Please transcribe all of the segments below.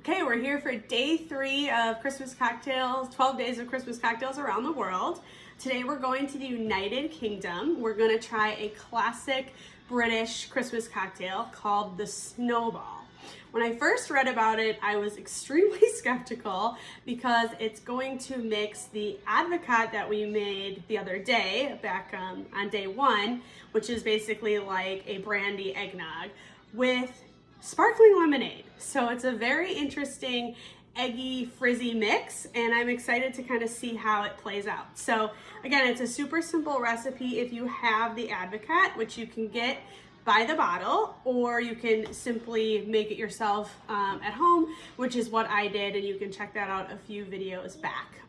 Okay, we're here for day 3 of Christmas cocktails, 12 days of Christmas cocktails around the world. Today we're going to the United Kingdom. We're going to try a classic British Christmas cocktail called the Snowball. When I first read about it, I was extremely skeptical because it's going to mix the advocaat that we made the other day, back on day 1, which is basically like a brandy eggnog, with sparkling lemonade. So it's a very interesting eggy frizzy mix, and I'm excited to kind of see how it plays out. So again, it's a super simple recipe if you have the advocaat, which you can get by the bottle, or you can simply make it yourself at home, which is what I did, and you can check that out a few videos back.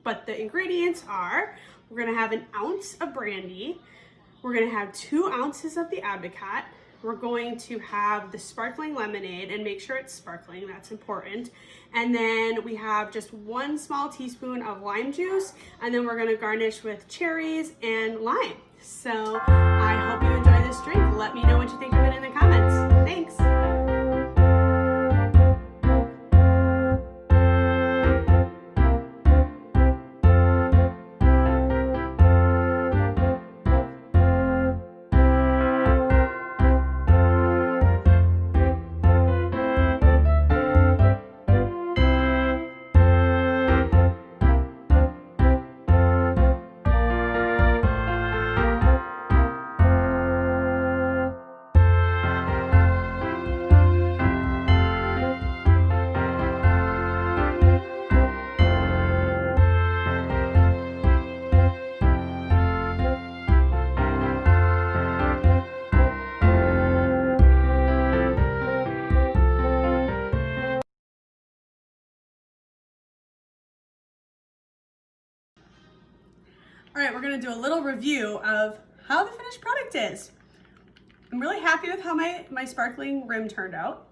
But the ingredients are, we're gonna have an ounce of brandy, we're gonna have 2 ounces of the advocaat, we're going to have the sparkling lemonade, and make sure it's sparkling, that's important. And then we have just 1 small teaspoon of lime juice, and then we're gonna garnish with cherries and lime. So I hope you enjoy this drink. Let me know what you think of it in the comments. Thanks. All right, we're gonna do a little review of how the finished product is. I'm really happy with how my sparkling rim turned out.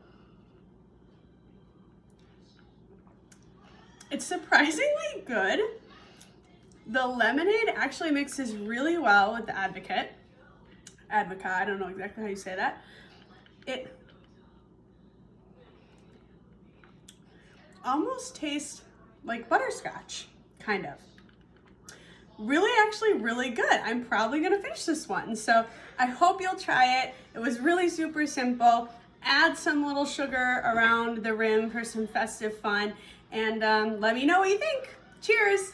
It's surprisingly good. The lemonade actually mixes really well with the advocaat, I don't know exactly how you say that. It almost tastes like butterscotch, kind of. Actually really good. I'm probably gonna finish this one. So I hope you'll try it. It was really super simple. Add some little sugar around the rim for some festive fun, and let me know what you think. Cheers.